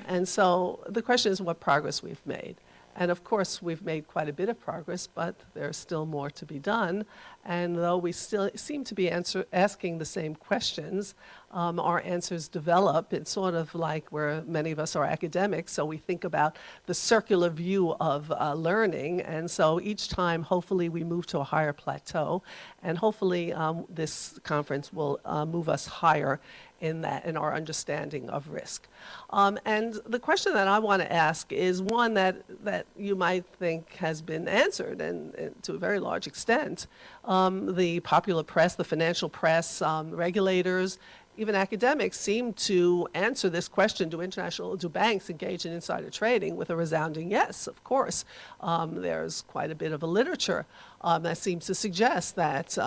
And so the question is what progress we've made. And of course, we've made quite a bit of progress, but there's still more to be done. And though we still seem to be asking the same questions, our answers develop. It's sort of like where many of us are academics, so we think about the circular view of learning. And so each time, hopefully, we move to a higher plateau. And hopefully, this conference will move us higher in our understanding of risk. And the question that I want to ask is one that you might think has been answered, and to a very large extent. The popular press, the financial press, regulators, even academics seem to answer this question, do banks engage in insider trading, with a resounding yes, of course. There's quite a bit of a literature that seems to suggest that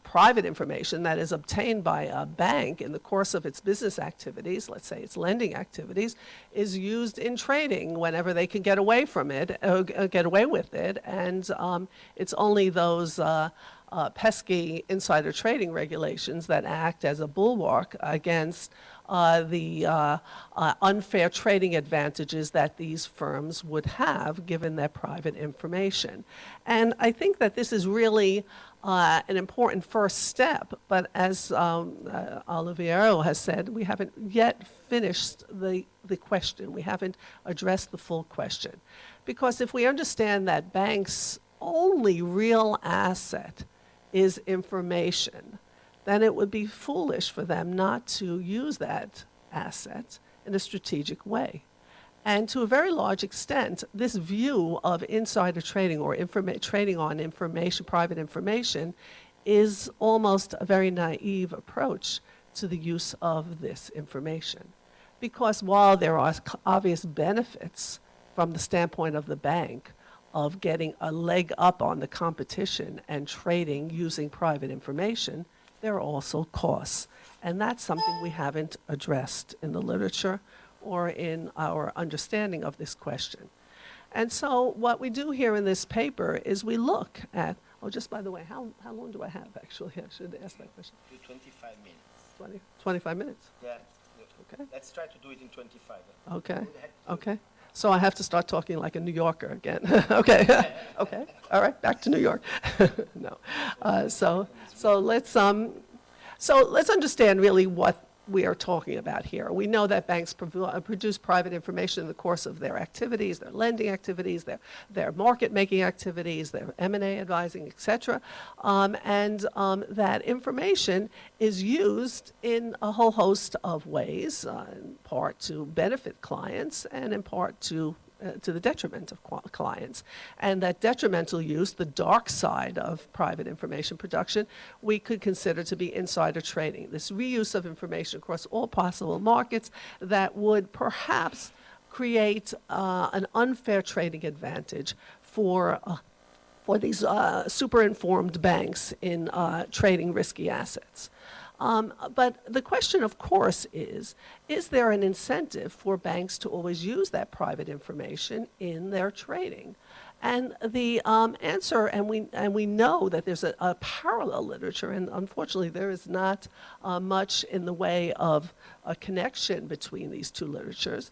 private information that is obtained by a bank in the course of its business activities, let's say its lending activities, is used in trading whenever they can get away from it, get away with it, and it's only those pesky insider trading regulations that act as a bulwark against the unfair trading advantages that these firms would have given their private information. And I think that this is really an important first step, but as Oliviero has said, we haven't yet finished the question. We haven't addressed the full question. Because if we understand that banks' only real asset is information, then it would be foolish for them not to use that asset in a strategic way. And to a very large extent, this view of insider trading or trading on information, private information, is almost a very naive approach to the use of this information. Because while there are obvious benefits from the standpoint of the bank of getting a leg up on the competition and trading using private information, there are also costs. And that's something we haven't addressed in the literature or in our understanding of this question. And so what we do here in this paper is we look at, just by the way, how long do I have actually? I should ask that question. 25 minutes. 25 minutes? Yeah. Okay. Let's try to do it in 25. Okay. Okay. So I have to start talking like a New Yorker again. Okay. Okay. All right. Back to New York. No. So let's understand really what we are talking about here. We know that banks produce private information in the course of their activities, their lending activities, their market-making activities, their M&A advising, et cetera. That information is used in a whole host of ways, in part to benefit clients and in part to the detriment of clients. And that detrimental use, the dark side of private information production, we could consider to be insider trading. This reuse of information across all possible markets that would perhaps create an unfair trading advantage for these super-informed banks in trading risky assets. But the question, of course, is there an incentive for banks to always use that private information in their trading? And the answer, and we know that there's a parallel literature, and unfortunately there is not much in the way of a connection between these two literatures,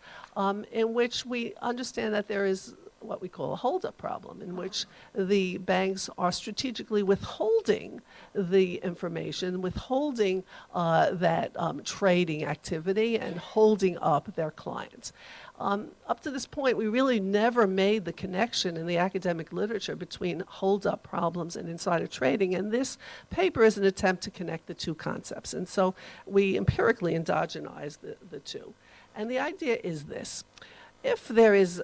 in which we understand that there is what we call a hold-up problem, in which the banks are strategically withholding the information, withholding that trading activity, and holding up their clients. Up to this point, we really never made the connection in the academic literature between hold-up problems and insider trading, and this paper is an attempt to connect the two concepts. And so we empirically endogenize the two. And the idea is this. If there is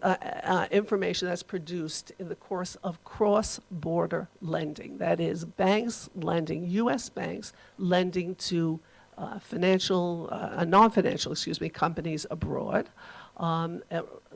information that's produced in the course of cross-border lending, that is banks lending, U.S. banks lending to non-financial, companies abroad,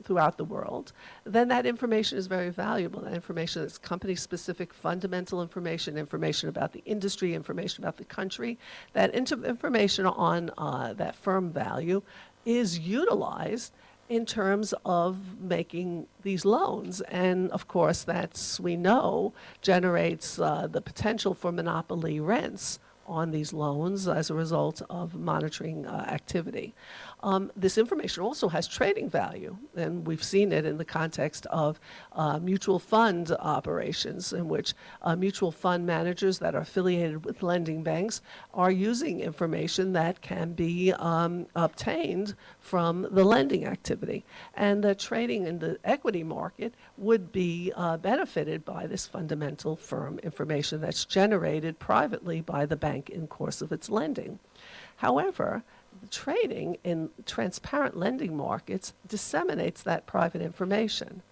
throughout the world, then that information is very valuable. That information is company-specific, fundamental information, information about the industry, information about the country. That information on that firm value is utilized in terms of making these loans. And of course, we know, generates the potential for monopoly rents on these loans as a result of monitoring activity. This information also has trading value, and we've seen it in the context of mutual fund operations, in which mutual fund managers that are affiliated with lending banks are using information that can be obtained from the lending activity. And the trading in the equity market would be benefited by this fundamental firm information that's generated privately by the bank in course of its lending. However, trading in transparent lending markets disseminates that private information.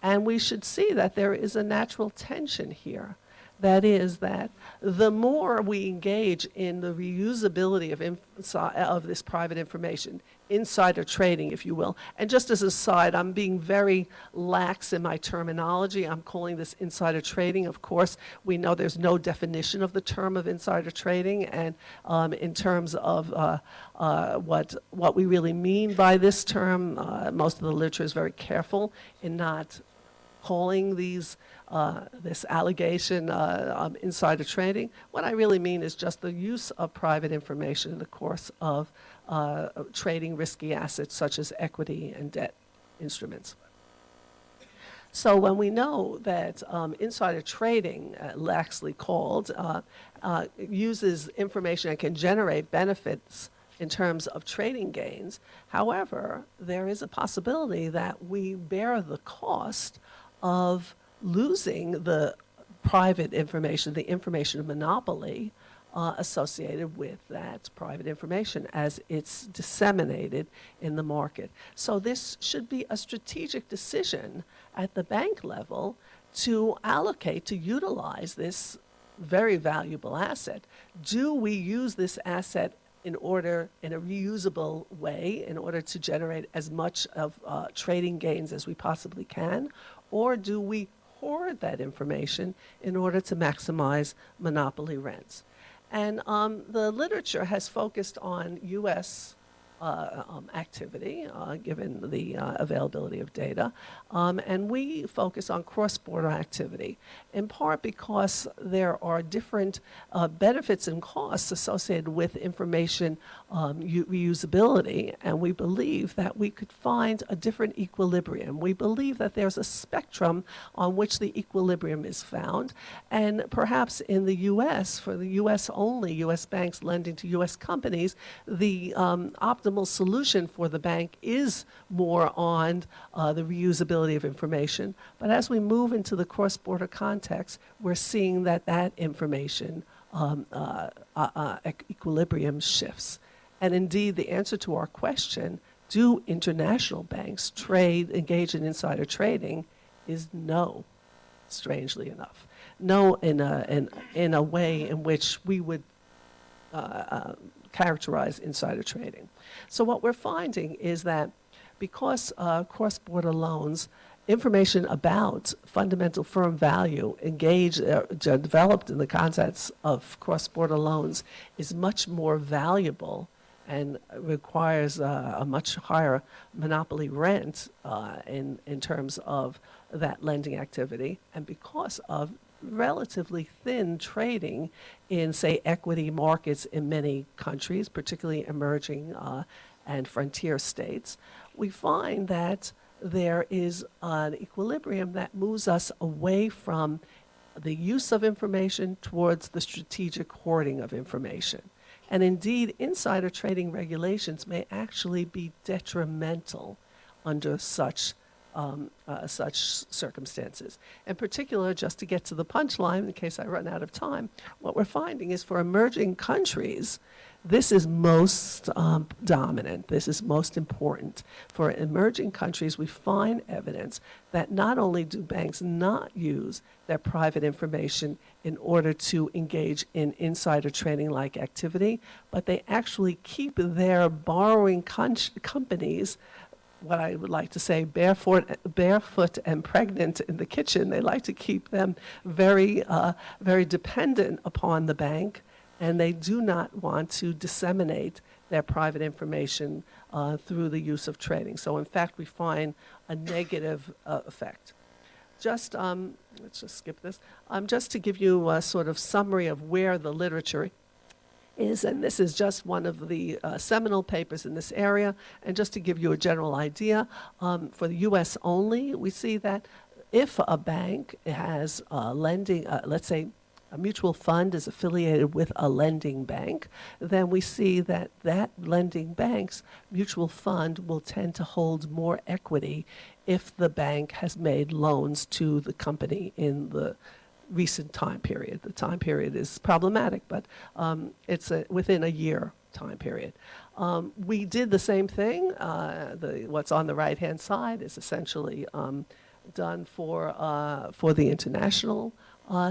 And we should see that there is a natural tension here. That is that the more we engage in the reusability of this private information, insider trading, if you will, and just as a side, I'm being very lax in my terminology. I'm calling this insider trading. Of course, we know there's no definition of the term of insider trading, and in terms of what we really mean by this term, most of the literature is very careful in not calling this allegation insider trading. What I really mean is just the use of private information in the course of trading risky assets such as equity and debt instruments. So when we know that insider trading, laxly called, uses information and can generate benefits in terms of trading gains, however, there is a possibility that we bear the cost of losing the private information, the information monopoly associated with that private information as it's disseminated in the market. So this should be a strategic decision at the bank level to allocate, to utilize this very valuable asset. Do we use this asset in a reusable way, in order to generate as much of trading gains as we possibly can? Or do we hoard that information in order to maximize monopoly rents? And the literature has focused on U.S. Activity, given the availability of data, and we focus on cross-border activity, in part because there are different benefits and costs associated with information reusability, and we believe that we could find a different equilibrium. We believe that there's a spectrum on which the equilibrium is found, and perhaps in the U.S., for the U.S. only, U.S. banks lending to U.S. companies, the optimal solution for the bank is more on the reusability of information. But as we move into the cross-border context, we're seeing that information equilibrium shifts. And indeed, the answer to our question, do international banks engage in insider trading, is no, strangely enough. No, in a way in which we would characterize insider trading. So what we're finding is that because cross-border loans, information about fundamental firm value developed in the context of cross-border loans is much more valuable and requires a much higher monopoly rent in terms of that lending activity, and because of relatively thin trading in, say, equity markets in many countries, particularly emerging and frontier states, we find that there is an equilibrium that moves us away from the use of information towards the strategic hoarding of information. And indeed, insider trading regulations may actually be detrimental under such circumstances. In particular, just to get to the punchline, in case I run out of time, what we're finding is for emerging countries, this is most dominant, this is most important. For emerging countries, we find evidence that not only do banks not use their private information in order to engage in insider trading-like activity, but they actually keep their borrowing companies, what I would like to say, barefoot and pregnant in the kitchen. They like to keep them very dependent upon the bank, and they do not want to disseminate their private information through the use of trading. So in fact, we find a negative effect. Just, let's just skip this. Just to give you a sort of summary of where the literature is, and this is just one of the seminal papers in this area, and just to give you a general idea, for the U.S. only, we see that if a bank has lending, let's say a mutual fund is affiliated with a lending bank, then we see that that lending bank's mutual fund will tend to hold more equity if the bank has made loans to the company in the recent time period. The time period is problematic, but it's within a year time period. We did the same thing. What's on the right-hand side is essentially done for the international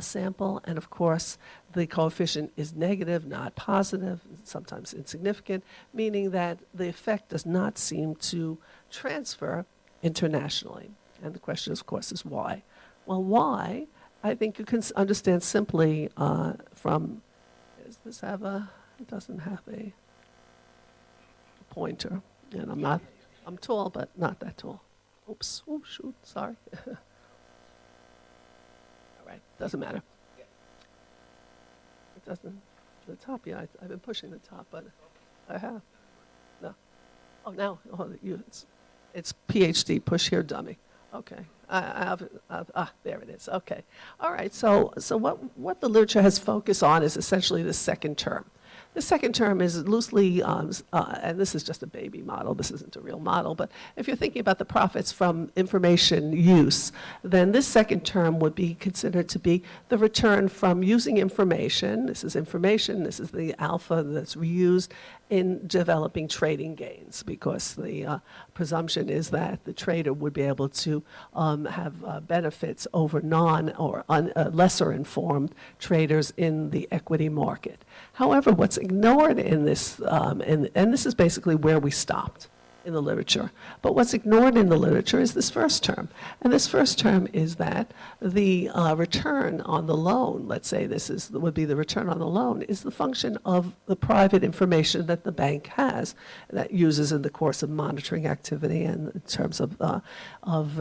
sample, and of course the coefficient is negative, not positive, sometimes insignificant, meaning that the effect does not seem to transfer internationally. And the question, of course, is why? Well, why? I think you can understand simply from, does this have it doesn't have a pointer, and I'm tall, but not that tall. Oops, oh shoot, sorry. All right, doesn't matter. It doesn't, the top, yeah, I've been pushing the top, but I have, no. Oh, now, it's PhD, push here, dummy. Okay, there it is, okay. All right, so what the literature has focused on is essentially the second term. The second term is loosely, and this is just a baby model, this isn't a real model, but if you're thinking about the profits from information use, then this second term would be considered to be the return from using information. This is the alpha that's reused in developing trading gains, because the presumption is that the trader would be able to have benefits over lesser informed traders in the equity market. However, what's ignored in this, and this is basically where we stopped in the literature, but what's ignored in the literature is this first term. And this first term is that the return on the loan, let's say would be the return on the loan, is the function of the private information that the bank has, that uses in the course of monitoring activity and in terms of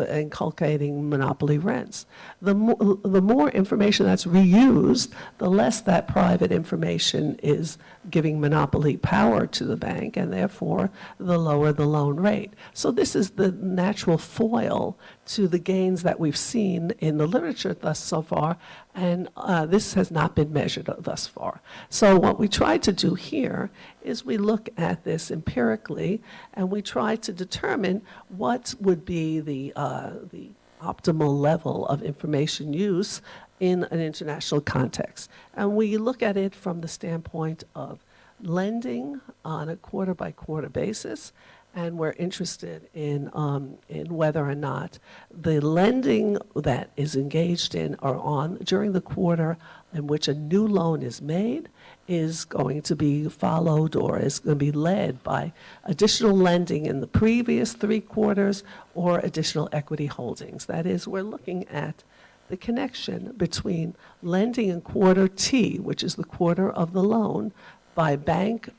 inculcating monopoly rents. The more information that's reused, the less that private information is giving monopoly power to the bank, and therefore the lower the loan rate. So this is the natural foil to the gains that we've seen in the literature thus so far, and this has not been measured thus far. So what we try to do here is we look at this empirically, and we try to determine what would be the optimal level of information use in an international context. And we look at it from the standpoint of lending on a quarter-by-quarter basis, and we're interested in whether or not the lending that is engaged in or on during the quarter in which a new loan is made is going to be followed or is going to be led by additional lending in the previous 3 quarters or additional equity holdings. That is, we're looking at the connection between lending in quarter T, which is the quarter of the loan, by Bank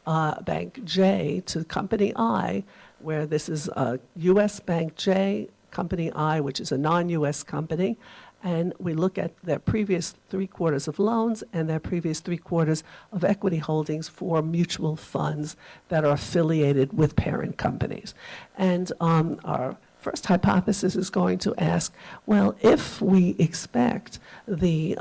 J to Company I, where this is U.S. Bank J, Company I, which is a non-U.S. company, and we look at their previous 3 quarters of loans and their previous 3 quarters of equity holdings for mutual funds that are affiliated with parent companies. And our first hypothesis is going to ask, well, if we expect the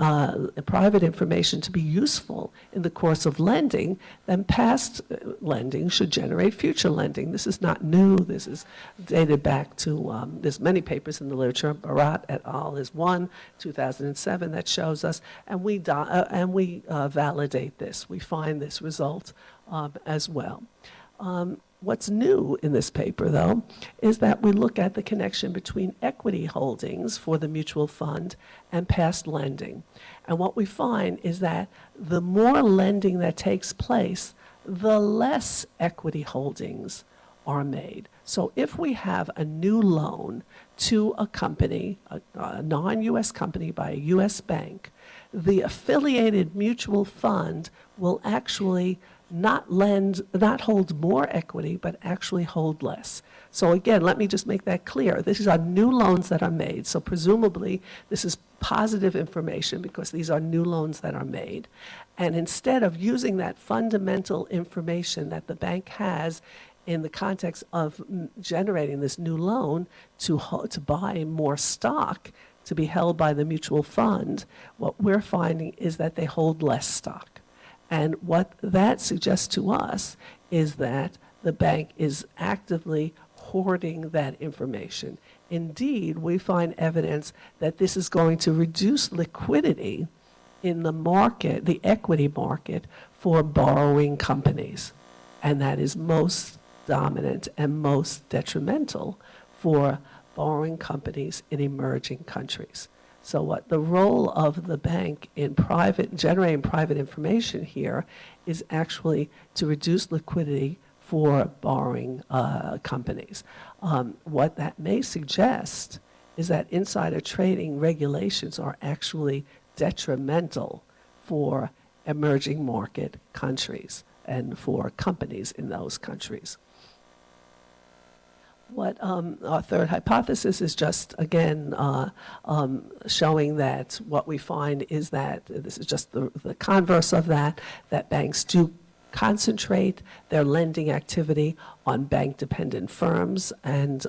private information to be useful in the course of lending, then past lending should generate future lending. This is not new. This is dated back to, there's many papers in the literature. Barat et al. Is one, 2007, that shows us, and we validate this. We find this result as well. What's new in this paper, though, is that we look at the connection between equity holdings for the mutual fund and past lending. And what we find is that the more lending that takes place, the less equity holdings are made. So if we have a new loan to a company, a non-U.S. company by a U.S. bank, the affiliated mutual fund will actually not hold more equity, but actually hold less. So again, let me just make that clear. These are new loans that are made. So presumably, this is positive information because these are new loans that are made. And instead of using that fundamental information that the bank has in the context of generating this new loan to buy more stock to be held by the mutual fund, what we're finding is that they hold less stock. And what that suggests to us is that the bank is actively hoarding that information. Indeed, we find evidence that this is going to reduce liquidity in the market, the equity market, for borrowing companies. And that is most dominant and most detrimental for borrowing companies in emerging countries. So what the role of the bank in generating private information here is actually to reduce liquidity for borrowing companies. What that may suggest is that insider trading regulations are actually detrimental for emerging market countries and for companies in those countries. What our third hypothesis is just, again, showing that what we find is that, this is just the converse of that banks do concentrate their lending activity on bank-dependent firms and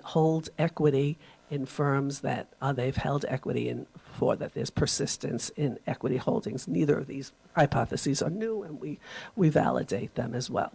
hold equity in firms that they've held equity in for, that there's persistence in equity holdings. Neither of these hypotheses are new, and we validate them as well.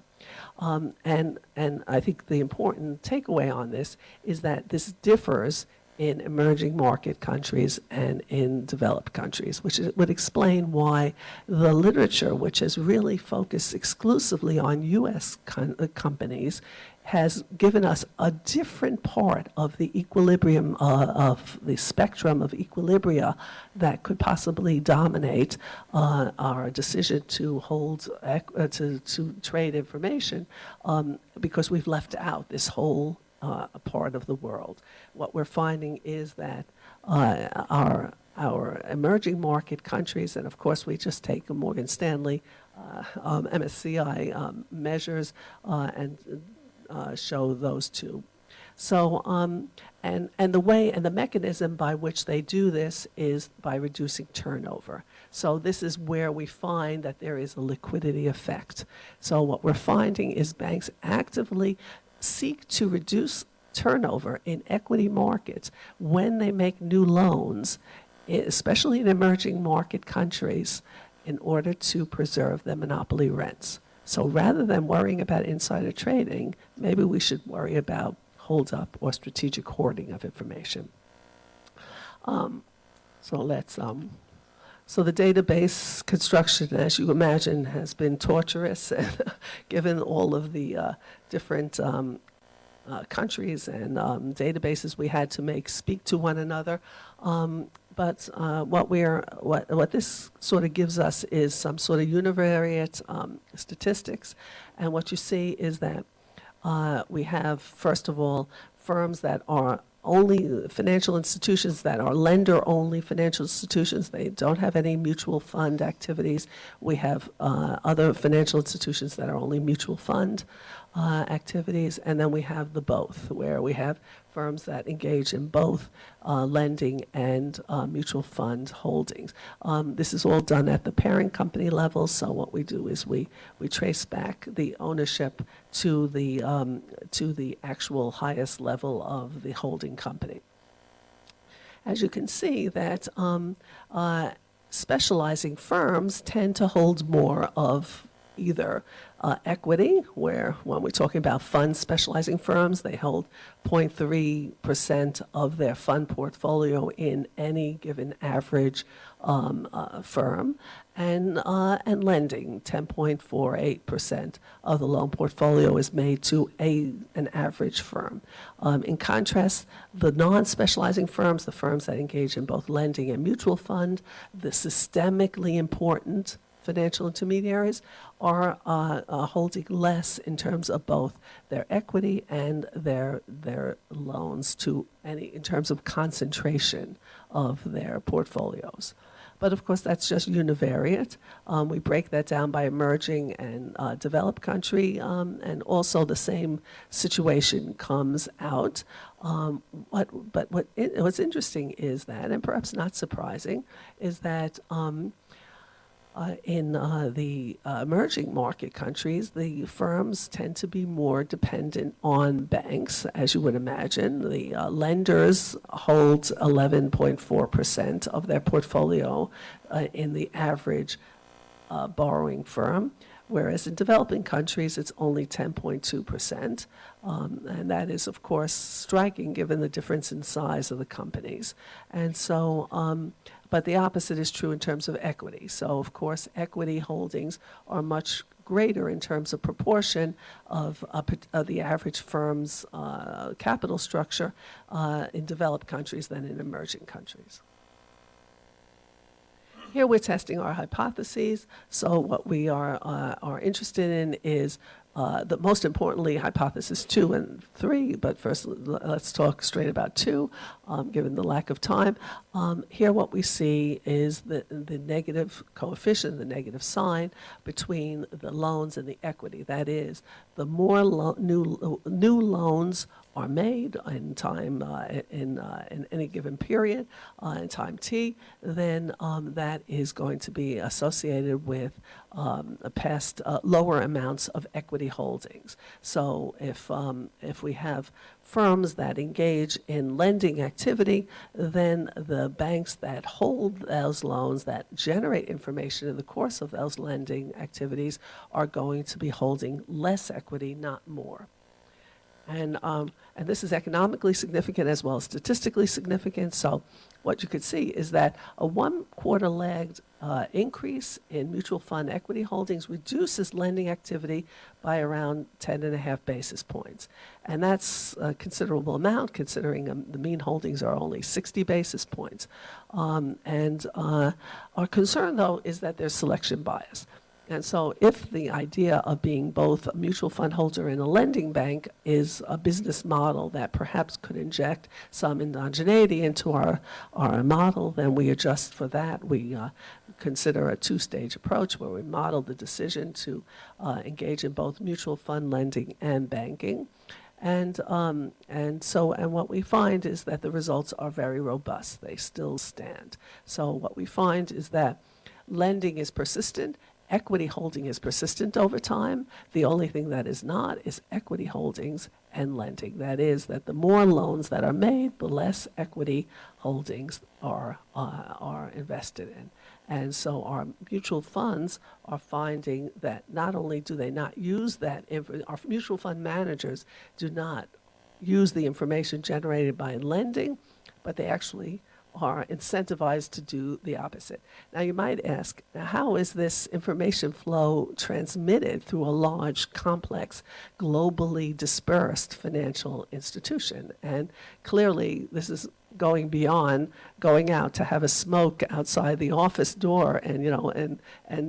And I think the important takeaway on this is that this differs in emerging market countries and in developed countries, which would explain why the literature, which has really focused exclusively on U.S. companies, has given us a different part of the equilibrium, of the spectrum of equilibria that could possibly dominate our decision to to trade information, because we've left out this whole part of the world. What we're finding is that our emerging market countries, and of course we just take Morgan Stanley MSCI measures and show those two. So, and the way and the mechanism by which they do this is by reducing turnover. So this is where we find that there is a liquidity effect. So what we're finding is banks actively seek to reduce turnover in equity markets when they make new loans, especially in emerging market countries, in order to preserve their monopoly rents. So rather than worrying about insider trading, maybe we should worry about hold-up or strategic hoarding of information. So the database construction, as you imagine, has been torturous, and given all of the different countries and databases we had to make speak to one another. But what this sort of gives us is some sort of univariate statistics, and what you see is that we have, first of all, firms that are only financial institutions that are lender-only financial institutions. They don't have any mutual fund activities. We have other financial institutions that are only mutual fund activities, and then we have the both, where we have firms that engage in both lending and mutual fund holdings. This is all done at the parent company level, so what we do is we trace back the ownership to the actual highest level of the holding company. As you can see that specializing firms tend to hold more of either equity, where when we're talking about fund specializing firms, they hold 0.3% of their fund portfolio in any given average firm, and lending, 10.48% of the loan portfolio is made to an average firm. In contrast, the non-specializing firms, the firms that engage in both lending and mutual fund, the systemically important financial intermediaries are holding less in terms of both their equity and their loans in terms of concentration of their portfolios. But of course, that's just univariate. We break that down by emerging and developed country, and also the same situation comes out. What's interesting is that, and perhaps not surprising, is that in the emerging market countries, the firms tend to be more dependent on banks, as you would imagine. The lenders hold 11.4% of their portfolio in the average borrowing firm, whereas in developing countries, it's only 10.2%. And that is, of course, striking given the difference in size of the companies. And so, but the opposite is true in terms of equity. So, of course, equity holdings are much greater in terms of proportion of the average firm's capital structure in developed countries than in emerging countries. Here we're testing our hypotheses. So what we are interested in is, most importantly, hypothesis 2 and 3, but first let's talk straight about 2, given the lack of time. Here what we see is the negative coefficient, the negative sign between the loans and the equity. That is, the more new loans are made in time in any given period in time t, then that is going to be associated with past lower amounts of equity holdings. So if we have firms that engage in lending activity, then the banks that hold those loans, that generate information in the course of those lending activities, are going to be holding less equity, not more. And this is economically significant as well as statistically significant. So what you could see is that a 1/4 lagged increase in mutual fund equity holdings reduces lending activity by around 10.5 basis points. And that's a considerable amount, considering the mean holdings are only 60 basis points. Our concern, though, is that there's selection bias. And so if the idea of being both a mutual fund holder and a lending bank is a business model that perhaps could inject some endogeneity into our model, then we adjust for that. We consider a 2-stage approach where we model the decision to engage in both mutual fund lending and banking. And what we find is that the results are very robust. They still stand. So what we find is that lending is persistent. Equity holding is persistent over time. The only thing that is not is equity holdings and lending. That is, that the more loans that are made, the less equity holdings are invested in. And so our mutual funds are finding that not only do they not use that, our mutual fund managers do not use the information generated by lending, but they actually are incentivized to do the opposite. Now you might ask, how is this information flow transmitted through a large, complex, globally dispersed financial institution? And clearly this is going beyond going out to have a smoke outside the office door and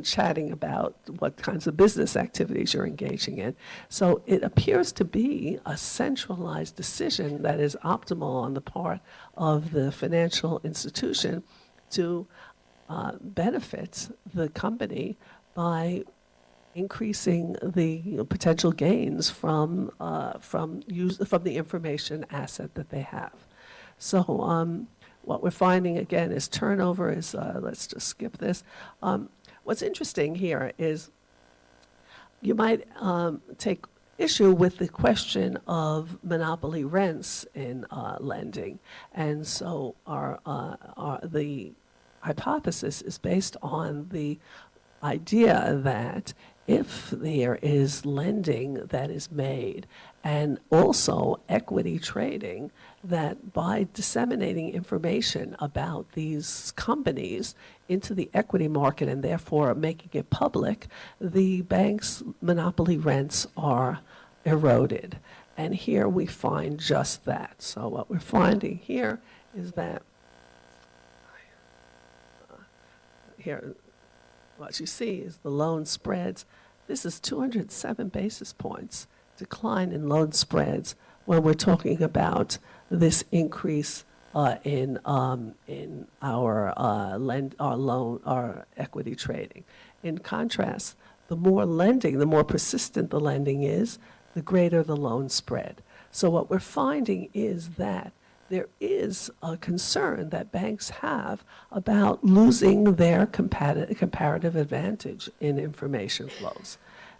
chatting about what kinds of business activities you're engaging in. So it appears to be a centralized decision that is optimal on the part of the financial institution to benefit the company by increasing the potential gains from the information asset that they have. So what we're finding, again, is turnover is, let's just skip this. What's interesting here is you might take issue with the question of monopoly rents in lending. And so the hypothesis is based on the idea that if there is lending that is made and also equity trading, that by disseminating information about these companies into the equity market and therefore making it public, the bank's monopoly rents are eroded. And here we find just that. So what we're finding here is that here, what you see is the loan spreads. This is 207 basis points decline in loan spreads when we're talking about this increase in our equity trading. In contrast, the more lending, the more persistent the lending is, the greater the loan spread. So what we're finding is that there is a concern that banks have about losing their comparative advantage in information flows.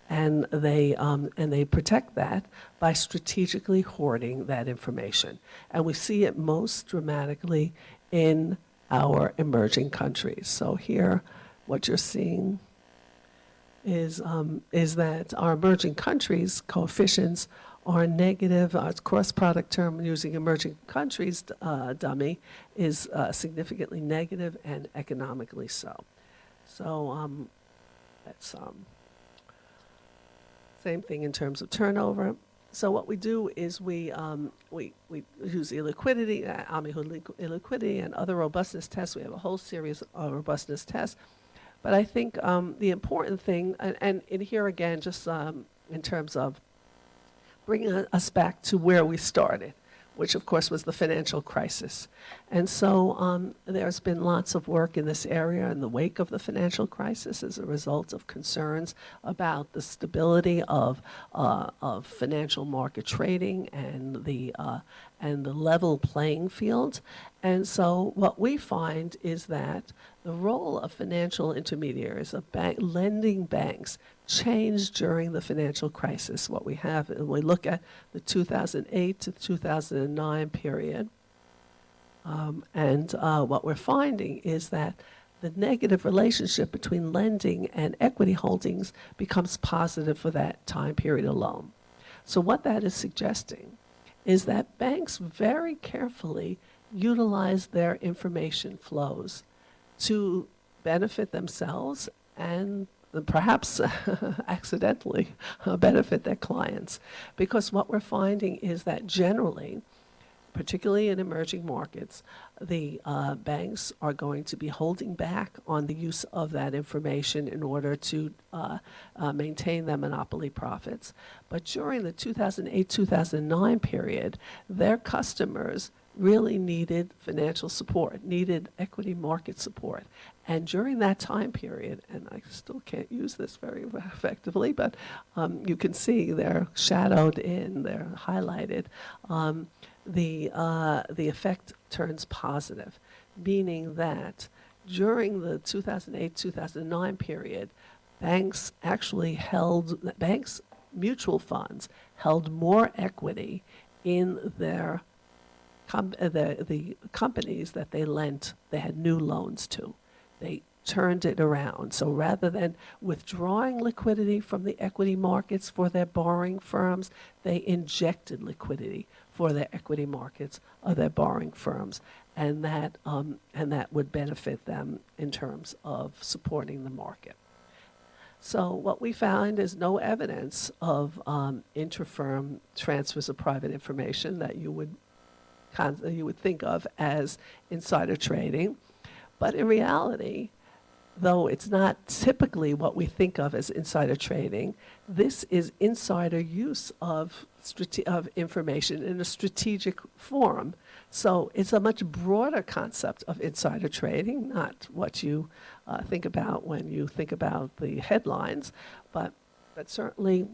And they protect that by strategically hoarding that information. And we see it most dramatically in our emerging countries. So here, what you're seeing is that our emerging countries' coefficients are negative. Our cross-product term using emerging countries dummy is significantly negative and economically so. So that's same thing in terms of turnover. So what we do is we use illiquidity, illiquidity and other robustness tests. We have a whole series of robustness tests. But I think the important thing, and in here again, just in terms of bringing us back to where we started, which of course was the financial crisis. And so there's been lots of work in this area in the wake of the financial crisis as a result of concerns about the stability of financial market trading and the level playing field. And so what we find is that the role of financial intermediaries, of lending banks, changed during the financial crisis. What we have, when we look at the 2008 to 2009 period, what we're finding is that the negative relationship between lending and equity holdings becomes positive for that time period alone. So what that is suggesting is that banks very carefully utilize their information flows to benefit themselves and perhaps accidentally benefit their clients. Because what we're finding is that generally, particularly in emerging markets, the banks are going to be holding back on the use of that information in order to maintain their monopoly profits. But during the 2008-2009 period, their customers really needed financial support, needed equity market support. And during that time period, and I still can't use this very effectively, but you can see they're shadowed in, they're highlighted. The effect turns positive, meaning that during the 2008-2009 period, banks mutual funds held more equity in their the companies that they had new loans to. They turned it around. So rather than withdrawing liquidity from the equity markets for their borrowing firms, they injected liquidity for their equity markets of their borrowing firms. And that would benefit them in terms of supporting the market. So what we found is no evidence of intra-firm transfers of private information that you would think of as insider trading. But in reality, though it's not typically what we think of as insider trading, this is insider use of information in a strategic form. So it's a much broader concept of insider trading, not what you think about when you think about the headlines, but certainly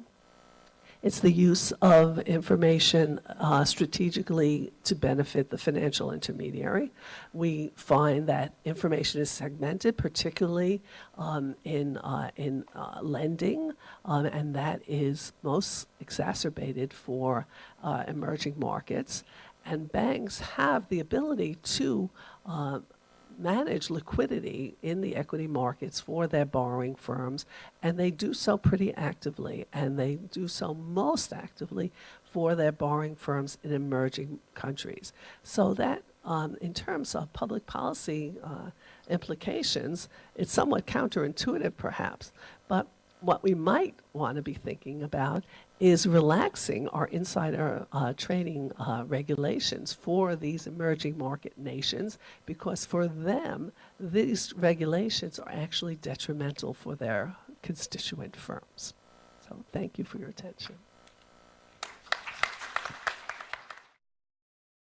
it's the use of information strategically to benefit the financial intermediary. We find that information is segmented, particularly in lending, and that is most exacerbated for emerging markets. And banks have the ability to manage liquidity in the equity markets for their borrowing firms, and they do so pretty actively, and they do so most actively for their borrowing firms in emerging countries. So that in terms of public policy implications, it's somewhat counterintuitive perhaps, but what we might want to be thinking about is relaxing our insider trading regulations for these emerging market nations, because for them, these regulations are actually detrimental for their constituent firms. So thank you for your attention.